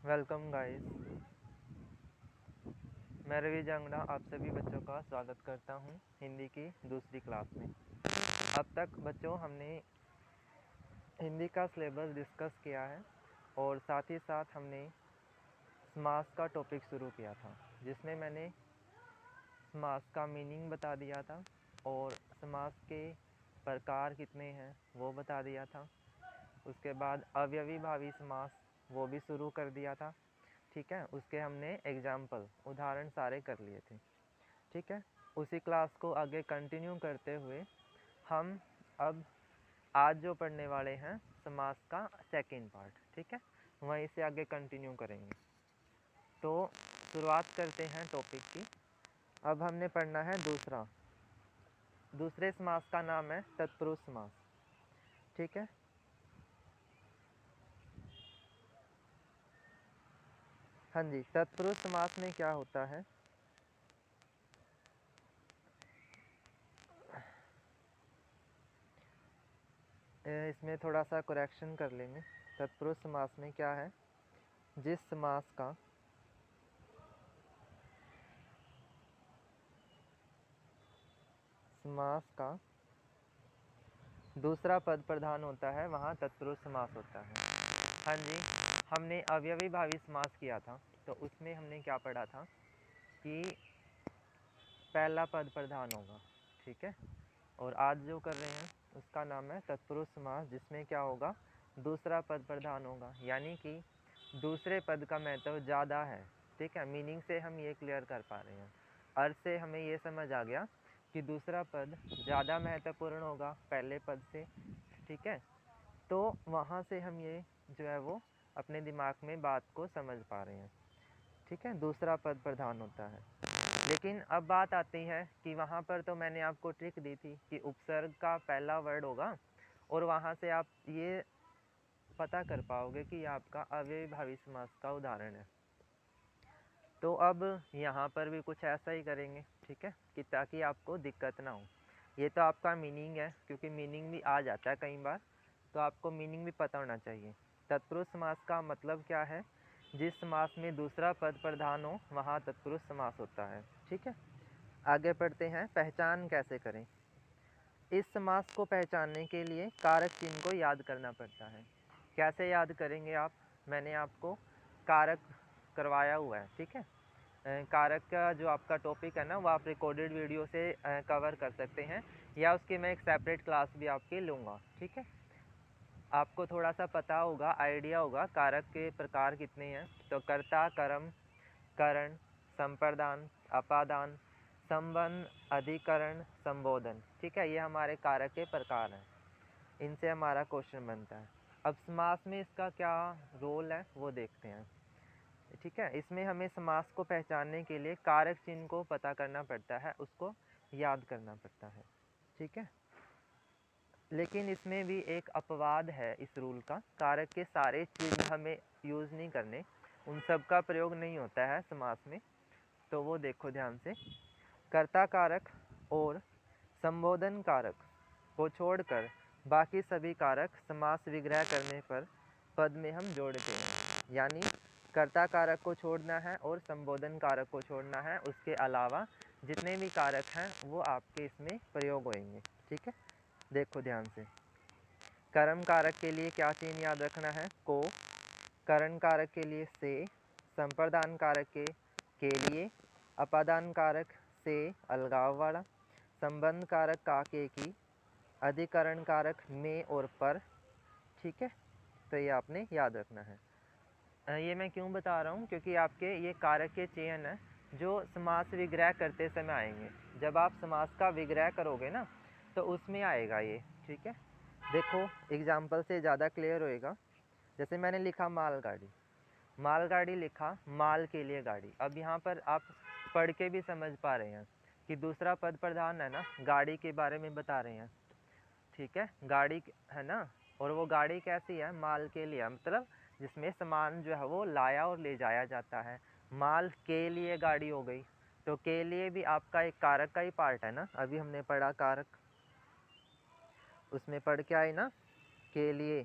Welcome guys. मैं रवि जांगड़ा आप सभी बच्चों का स्वागत करता हूं हिंदी की दूसरी क्लास में। अब तक बच्चों हमने हिंदी का सिलेबस डिस्कस किया है और साथ ही साथ हमने समास का टॉपिक शुरू किया था, जिसमें मैंने समास का मीनिंग बता दिया था और समास के प्रकार कितने हैं वो बता दिया था। उसके बाद अवयवी भावी समास वो भी शुरू कर दिया था। ठीक है, उसके हमने एग्जाम्पल उदाहरण सारे कर लिए थे। ठीक है, उसी क्लास को आगे कंटिन्यू करते हुए हम अब आज जो पढ़ने वाले हैं समास का सेकंड पार्ट। ठीक है, वहीं से आगे कंटिन्यू करेंगे। तो शुरुआत करते हैं टॉपिक की। अब हमने पढ़ना है दूसरे समास का नाम है तत्पुरुष समास। ठीक है, हाँ जी, तत्पुरुष समास में क्या होता है? इसमें थोड़ा सा करेक्शन कर लेंगे। तत्पुरुष समास में क्या है? जिस समास का दूसरा पद प्रधान होता है वहाँ तत्पुरुष समास होता है। हाँ जी, हमने अवयवी भावी समास किया था, तो उसमें हमने क्या पढ़ा था कि पहला पद प्रधान होगा। ठीक है, और आज जो कर रहे हैं उसका नाम है तत्पुरुष समास, जिसमें क्या होगा? दूसरा पद प्रधान होगा, यानी कि दूसरे पद का महत्व ज़्यादा है। ठीक है, मीनिंग से हम ये क्लियर कर पा रहे हैं, अर्थ से हमें ये समझ आ गया कि दूसरा पद ज़्यादा महत्वपूर्ण होगा पहले पद से। ठीक है, तो वहाँ से हम ये जो है वो अपने दिमाग में बात को समझ पा रहे हैं। ठीक है, दूसरा पद प्रधान होता है। लेकिन अब बात आती है कि वहाँ पर तो मैंने आपको ट्रिक दी थी कि उपसर्ग का पहला वर्ड होगा और वहाँ से आप ये पता कर पाओगे कि आपका अव्ययी भावी समास का उदाहरण है। तो अब यहाँ पर भी कुछ ऐसा ही करेंगे। ठीक है, कि ताकि आपको दिक्कत ना हो। ये तो आपका मीनिंग है, क्योंकि मीनिंग भी आ जाता है कई बार, तो आपको मीनिंग भी पता होना चाहिए। तत्पुरुष समास का मतलब क्या है? जिस समास में दूसरा पद प्रधान हो वहाँ तत्पुरुष समास होता है। ठीक है, आगे पढ़ते हैं। पहचान कैसे करें? इस समास को पहचानने के लिए कारक चिन्ह को याद करना पड़ता है। कैसे याद करेंगे आप? मैंने आपको कारक करवाया हुआ है। ठीक है, कारक का जो आपका टॉपिक है ना, वो आप रिकॉर्डेड वीडियो से कवर कर सकते हैं, या उसकी मैं एक सेपरेट क्लास भी आपकी लूँगा। ठीक है, आपको थोड़ा सा पता होगा, आइडिया होगा कारक के प्रकार कितने हैं। तो कर्ता, कर्म, करण, संप्रदान, अपादान, संबंध, अधिकरण, संबोधन। ठीक है, ये हमारे कारक के प्रकार हैं, इनसे हमारा क्वेश्चन बनता है। अब समास में इसका क्या रोल है वो देखते हैं। ठीक है, इसमें हमें समास को पहचानने के लिए कारक चिन्ह को पता करना पड़ता है, उसको याद करना पड़ता है। ठीक है, लेकिन इसमें भी एक अपवाद है इस रूल का। कारक के सारे चिन्ह हमें यूज़ नहीं करने, उन सब का प्रयोग नहीं होता है समास में। तो वो देखो ध्यान से। कर्ता कारक और संबोधन कारक को छोड़कर बाकी सभी कारक समास विग्रह करने पर पद में हम जोड़ते हैं। यानी कर्ता कारक को छोड़ना है और संबोधन कारक को छोड़ना है, उसके अलावा जितने भी कारक हैं वो आपके इसमें प्रयोग होंगे। ठीक है, देखो ध्यान से। कर्म कारक के लिए क्या चिन्ह याद रखना है? को। करण कारक के लिए से। संप्रदान कारक के लिए अपादान कारक से अलगाव वाला। संबंध कारक का के की। अधिकरण कारक में और पर। ठीक है, तो ये आपने याद रखना है। ये मैं क्यों बता रहा हूँ? क्योंकि आपके ये कारक के चयन है जो समास विग्रह करते समय आएंगे। जब आप समास का विग्रह करोगे ना, तो उसमें आएगा ये। ठीक है, देखो एग्जाम्पल से ज़्यादा क्लियर होएगा। जैसे मैंने लिखा मालगाड़ी, मालगाड़ी लिखा, माल के लिए गाड़ी। अब यहाँ पर आप पढ़ के भी समझ पा रहे हैं कि दूसरा पद प्रधान है ना, गाड़ी के बारे में बता रहे हैं। ठीक है, गाड़ी है ना, और वो गाड़ी कैसी है? माल के लिए, मतलब जिसमें सामान जो है वो लाया और ले जाया जाता है। माल के लिए गाड़ी हो गई, तो के लिए भी आपका एक कारक का ही पार्ट है ना। अभी हमने पढ़ा कारक, उसमें पढ़ के आए ना, के लिए।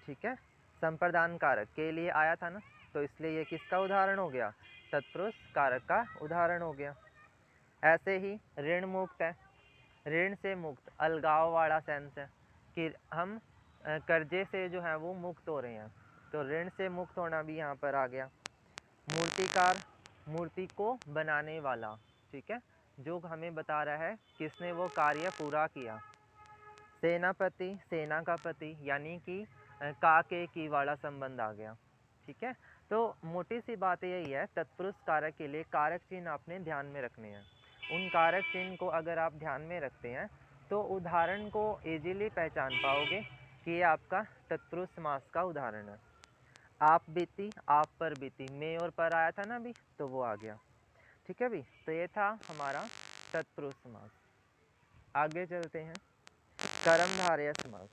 ठीक है, संप्रदान कारक के लिए आया था ना, तो इसलिए ये किसका उदाहरण हो गया? तत्पुरुष कारक का उदाहरण हो गया। ऐसे ही ऋण मुक्त है, ऋण से मुक्त अलगाव वाला सेंस है कि हम कर्जे से जो है वो मुक्त हो रहे हैं, तो ऋण से मुक्त होना भी यहाँ पर आ गया। मूर्तिकार, मूर्ति को बनाने वाला, ठीक है, जो हमें बता रहा है किसने वो कार्य पूरा किया। सेनापति, सेना का पति, यानी कि का के की वाला संबंध आ गया, ठीक है। तो मोटी सी बात यही है, तत्पुरुष कारक के लिए कारक चिन्ह आपने ध्यान में रखने हैं। उन कारक चिन्ह को अगर आप ध्यान में रखते हैं तो उदाहरण को इजीली पहचान पाओगे कि ये आपका तत्पुरुष समास का उदाहरण है। आप बीती, आप पर बीती, मैं और पर आया था ना अभी, तो वो आ गया, ठीक है भी। तो ये था हमारा तत्पुरुष समास। आगे चलते हैं, कर्मधारय समास।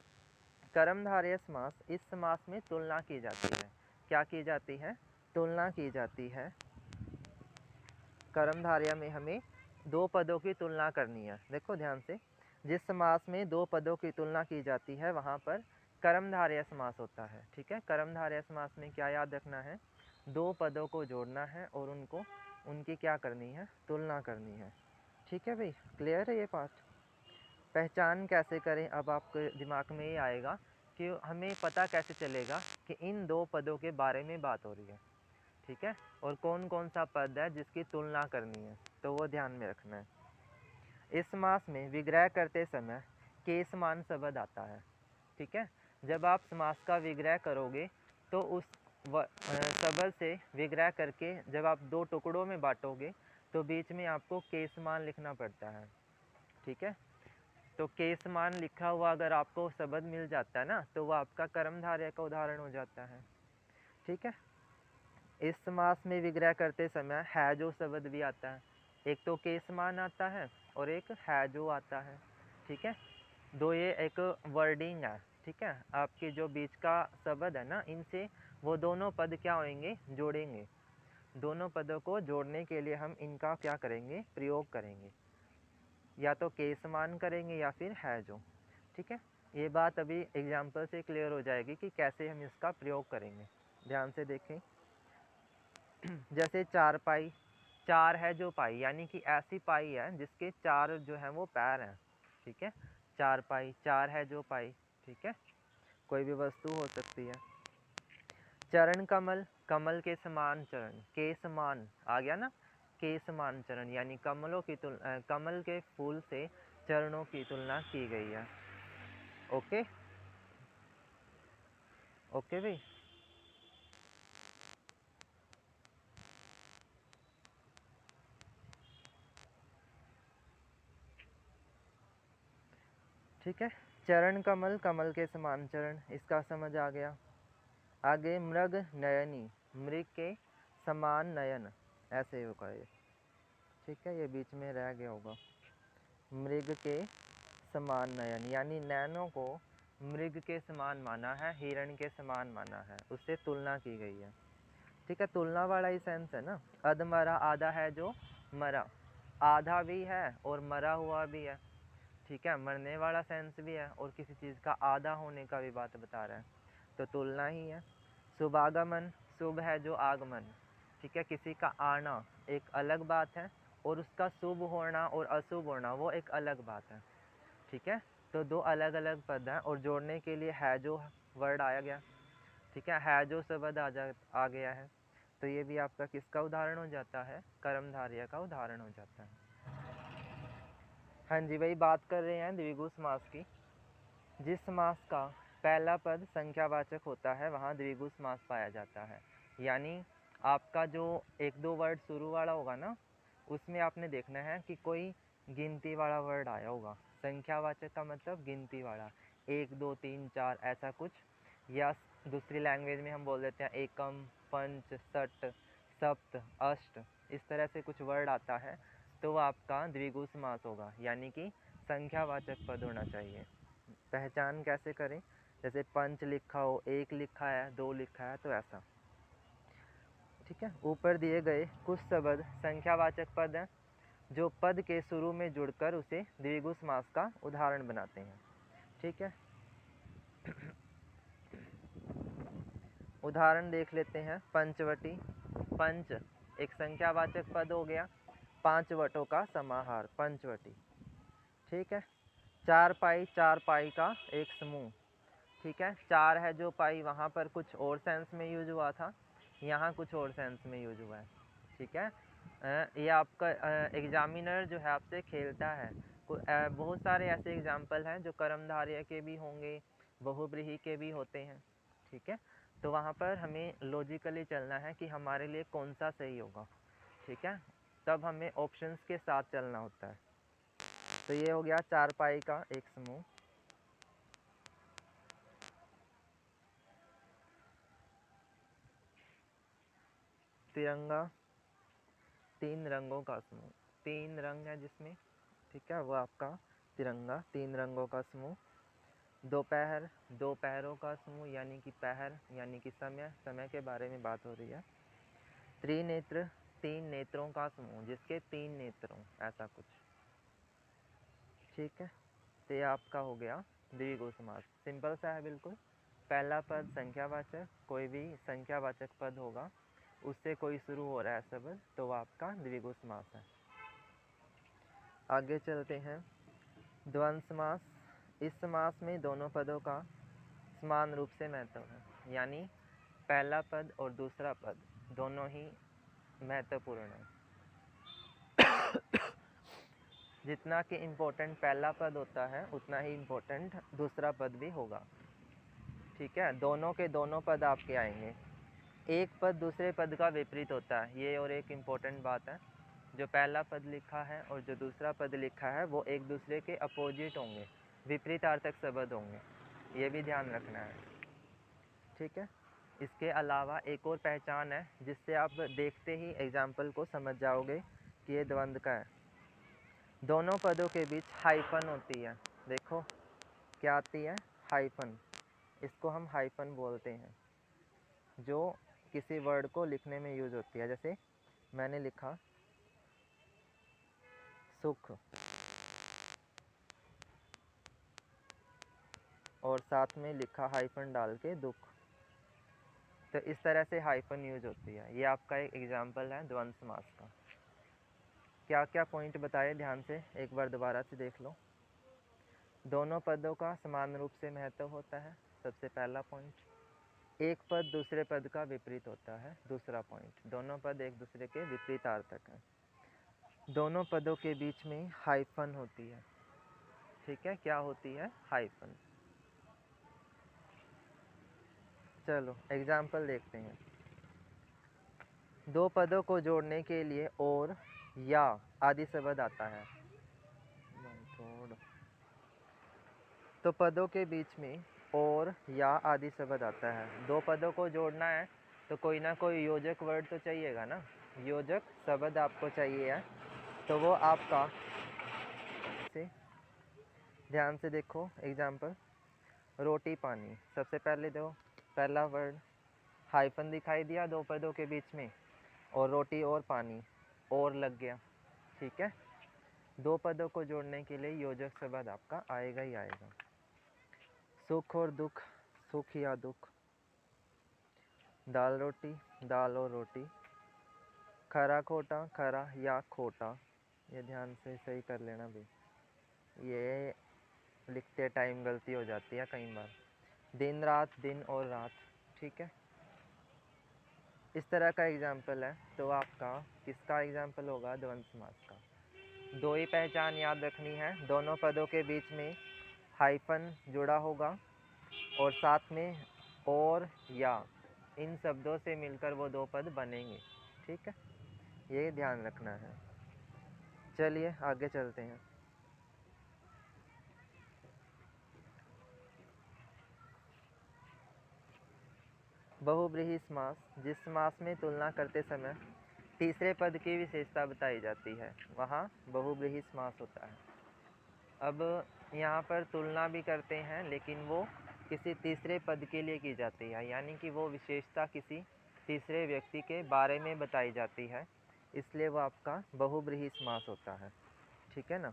कर्मधारय समास, इस समास में तुलना की जाती है। क्या की जाती है? तुलना की जाती है। कर्मधारय में हमें दो पदों की तुलना करनी है। देखो ध्यान से, जिस समास में दो पदों की तुलना की जाती है वहाँ पर कर्मधारय समास होता है, ठीक है। कर्मधारय समास में क्या याद रखना है? दो पदों को जोड़ना है और उनकी क्या करनी है? तुलना करनी है, ठीक है भाई। क्लियर है ये पार्ट? पहचान कैसे करें? अब आपके दिमाग में ये आएगा कि हमें पता कैसे चलेगा कि इन दो पदों के बारे में बात हो रही है, ठीक है, और कौन कौन सा पद है जिसकी तुलना करनी है, तो वो ध्यान में रखना है। इस समास में विग्रह करते समय के समान शब्द आता है, ठीक है। जब आप समास का विग्रह करोगे तो उस शब्द से विग्रह करके जब आप दो टुकड़ों में बांटोगे तो बीच में आपको के समान लिखना पड़ता है, ठीक है। तो के समान लिखा हुआ अगर आपको शब्द मिल जाता है ना, तो वो आपका कर्मधारय का उदाहरण हो जाता है, ठीक है। इस समास में विग्रह करते समय है जो शब्द भी आता है, एक तो के समान आता है और एक है जो आता है, ठीक है। दो ये एक वर्डिंग है, ठीक है। आपके जो बीच का शब्द है ना, इनसे वो दोनों पद क्या होंगे? जोड़ेंगे। दोनों पदों को जोड़ने के लिए हम इनका क्या करेंगे? प्रयोग करेंगे, या तो के समान करेंगे या फिर है जो, ठीक है। ये बात अभी एग्जाम्पल से क्लियर हो जाएगी कि कैसे हम इसका प्रयोग करेंगे। ध्यान से देखें, जैसे चार पाई, चार है जो पाई, यानी कि ऐसी पाई है जिसके चार जो है वो पैर हैं, ठीक है। चार पाई, चार है जो पाई, ठीक है, कोई भी वस्तु हो सकती है। चरण कमल, कमल के समान चरण, के समान आ गया ना, के समान चरण, यानी कमलों की तुलना, कमल के फूल से चरणों की तुलना की गई है। ओके ओके भाई। ठीक है, चरण कमल, कमल के समान चरण, इसका समझ आ गया। आगे मृग नयनी, मृग के समान नयन, ऐसे होगा ये, ठीक है। ये बीच में रह गया होगा। मृग के समान नयन, यानी नयनों को मृग के समान माना है, हिरण के समान माना है, उससे तुलना की गई है, ठीक है। तुलना वाला ही सेंस है ना। अधमरा, आधा है जो मरा, आधा भी है और मरा हुआ भी है, ठीक है। मरने वाला सेंस भी है और किसी चीज़ का आधा होने का भी बात बता रहा है, तो तुलना ही है। शुभागमन, शुभ है जो आगमन, ठीक है, किसी का आना एक अलग बात है और उसका शुभ होना और अशुभ होना वो एक अलग बात है, ठीक है। तो दो अलग अलग पद हैं और जोड़ने के लिए है जो वर्ड आया गया, ठीक है जो शब्द आ गया है, तो ये भी आपका किसका उदाहरण हो जाता है? कर्मधारय का उदाहरण हो जाता है। हाँ जी भाई, बात कर रहे हैं द्विगु समास की। जिस समास का पहला पद संख्यावाचक होता है वहाँ द्विगु समास पाया जाता है, यानी आपका जो एक दो वर्ड शुरू वाला होगा ना, उसमें आपने देखना है कि कोई गिनती वाला वर्ड आया होगा। संख्यावाचक का मतलब गिनती वाला, एक दो तीन चार ऐसा कुछ, या दूसरी लैंग्वेज में हम बोल देते हैं एकम, पंच, सट, सप्त, अष्ट, इस तरह से कुछ वर्ड आता है, तो वो आपका द्विगु समास होगा, यानी कि संख्यावाचक पद होना चाहिए। पहचान कैसे करें? जैसे पंच लिखा हो, एक लिखा है, दो लिखा है, तो ऐसा, ठीक है। ऊपर दिए गए कुछ शब्द संख्यावाचक पद हैं जो पद के शुरू में जुड़कर उसे द्विगु समास का उदाहरण बनाते हैं, ठीक है। उदाहरण देख लेते हैं। पंचवटी, पंच एक संख्यावाचक पद हो गया, 5 वटों का समाहार पंचवटी। ठीक है। चारपाई, चारपाई का एक समूह। ठीक है। चार है जो पाई, वहाँ पर कुछ और सेंस में यूज हुआ था, यहाँ कुछ और सेंस में यूज हुआ है। ठीक है। ये आपका एग्जामिनर जो है आपसे खेलता है। बहुत सारे ऐसे एग्जाम्पल हैं जो कर्मधारय के भी होंगे, बहुब्रीहि के भी होते हैं। ठीक है। तो वहाँ पर हमें लॉजिकली चलना है कि हमारे लिए कौन सा सही होगा। ठीक है। तब हमें ऑप्शंस के साथ चलना होता है। तो ये हो गया चारपाई का एक समूह। तिरंगा, 3 रंगों का समूह। 3 रंग है जिसमें, ठीक है, वो आपका तिरंगा 3 रंगों का समूह। दोपहर, 2 पहरों का समूह, यानी कि पहर यानी कि समय, समय के बारे में बात हो रही है। त्रिनेत्र, 3 नेत्रों का समूह, जिसके 3 नेत्र हों, ऐसा कुछ। ठीक है। तो ये आपका हो गया द्विगु समास। सिंपल सा है बिल्कुल। पहला पद संख्यावाचक, कोई भी संख्यावाचक पद होगा उससे कोई शुरू हो रहा है शब्द, तो वो आपका द्विगु समास है। आगे चलते हैं। द्वंद्व समास। इस समास में दोनों पदों का समान रूप से महत्व है, यानी पहला पद और दूसरा पद दोनों ही महत्वपूर्ण है। जितना कि इम्पोर्टेंट पहला पद होता है उतना ही इम्पोर्टेंट दूसरा पद भी होगा। ठीक है। दोनों के दोनों पद आपके आएंगे। एक पद दूसरे पद का विपरीत होता है, ये और एक इम्पोर्टेंट बात है। जो पहला पद लिखा है और जो दूसरा पद लिखा है वो एक दूसरे के अपोजिट होंगे, विपरीतार्थक शब्द होंगे, ये भी ध्यान रखना है। ठीक है। इसके अलावा एक और पहचान है जिससे आप देखते ही एग्जाम्पल को समझ जाओगे कि ये द्वंद्व का है। दोनों पदों के बीच हाइफन होती है। देखो क्या आती है, हाइफन। इसको हम हाइफन बोलते हैं, जो किसी वर्ड को लिखने में यूज होती है। जैसे मैंने लिखा सुख और साथ में लिखा हाइफन डाल के दुख, तो इस तरह से हाइफन यूज होती है। ये आपका एक एग्जाम्पल है द्वंद्व समास का। क्या क्या पॉइंट बताए ध्यान से एक बार दोबारा से देख लो। दोनों पदों का समान रूप से महत्व होता है, सबसे पहला पॉइंट। एक पद दूसरे पद का विपरीत होता है, दूसरा पॉइंट। दोनों पद एक दूसरे के विपरीतार्थक हैं। दोनों पदों के बीच में हाइफन होती है। ठीक है। क्या होती है, हाइफन। चलो एग्जाम्पल देखते हैं। दो पदों को जोड़ने के लिए और, या आदि शब्द आता है। तो पदों के बीच में और, या आदि शब्द आता है। दो पदों को जोड़ना है तो कोई ना कोई योजक वर्ड तो चाहिएगा ना, योजक शब्द आपको चाहिए है। तो वो आपका से ध्यान से देखो एग्जाम्पल। रोटी पानी, सबसे पहले दो पहला वर्ड हाइफन दिखाई दिया दो पदों के बीच में, और रोटी और पानी और लग गया। ठीक है। दो पदों को जोड़ने के लिए योजक शब्द आपका आएगा ही आएगा। सुख और दुख, सुख या दुख। दाल रोटी, दाल और रोटी। खरा खोटा, खरा या खोटा। ये ध्यान से सही कर लेना भी, ये लिखते टाइम गलती हो जाती है कई बार। दिन रात, दिन और रात। ठीक है। इस तरह का एग्जाम्पल है। तो आपका किसका एग्जाम्पल होगा, द्वंद्व समास का। दो ही पहचान याद रखनी है, दोनों पदों के बीच में हाइफन जुड़ा होगा और साथ में और, या, इन शब्दों से मिलकर वो दो पद बनेंगे। ठीक है। ये ध्यान रखना है। चलिए आगे चलते हैं। बहुब्रीहि समास, जिस समास में तुलना करते समय तीसरे पद की विशेषता बताई जाती है, वहाँ बहुब्रीहि समास होता है। अब यहाँ पर तुलना भी करते हैं, लेकिन वो किसी तीसरे पद के लिए की जाती है, यानी कि वो विशेषता किसी तीसरे व्यक्ति के बारे में बताई जाती है, इसलिए वो आपका बहुब्रीहि समास होता है। ठीक है ना।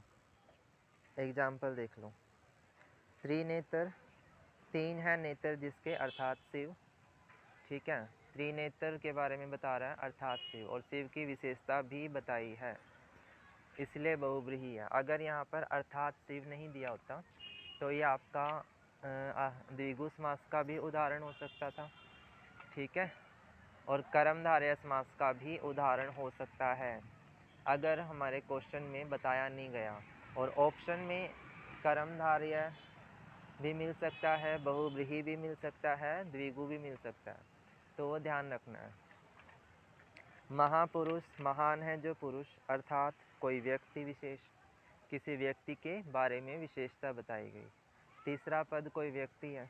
एग्जाम्पल देख लो। त्रिनेत्र, 3 है नेत्र जिसके, अर्थात शिव। ठीक है। त्रिनेत्र के बारे में बता रहा है अर्थात शिव, और शिव की विशेषता भी बताई है, इसलिए बहुब्रीही है। अगर यहाँ पर अर्थात शिव नहीं दिया होता तो ये आपका द्विगु समास का भी उदाहरण हो सकता था, ठीक है, और कर्मधारय समास का भी उदाहरण हो सकता है अगर हमारे क्वेश्चन में बताया नहीं गया। और ऑप्शन में कर्मधारय भी मिल सकता है, बहुब्रीही भी मिल सकता है, द्विगु भी मिल सकता है, तो वो ध्यान रखना है। महापुरुष, महान है जो पुरुष, अर्थात कोई व्यक्ति विशेष, किसी व्यक्ति के बारे में विशेषता बताई गई। तीसरा पद कोई व्यक्ति है।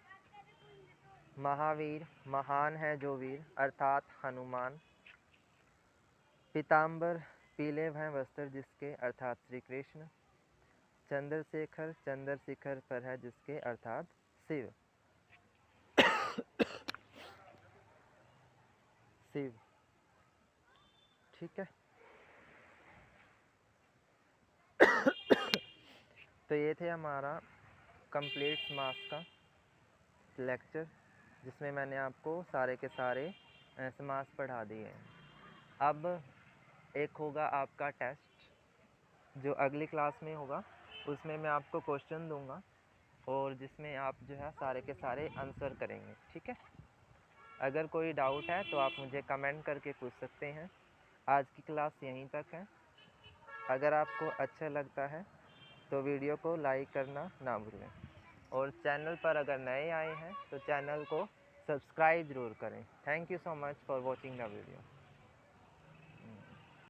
महावीर, महान है जो वीर, अर्थात हनुमान। पीताम्बर, पीले भय वस्त्र जिसके, अर्थात श्री कृष्ण। चंद्रशेखर, चंद्र शिखर पर है जिसके, अर्थात शिव। शिव, ठीक है। तो ये थे हमारा कंप्लीट समास का लेक्चर, जिसमें मैंने आपको सारे के सारे समास पढ़ा दिए हैं। अब एक होगा आपका टेस्ट जो अगली क्लास में होगा, उसमें मैं आपको क्वेश्चन दूंगा और जिसमें आप जो है सारे के सारे आंसर करेंगे, ठीक है। अगर कोई डाउट है तो आप मुझे कमेंट करके पूछ सकते हैं। आज की क्लास यहीं तक है। अगर आपको अच्छा लगता है तो वीडियो को लाइक करना ना भूलें, और चैनल पर अगर नए आए हैं तो चैनल को सब्सक्राइब ज़रूर करें। Thank you so much for watching the video.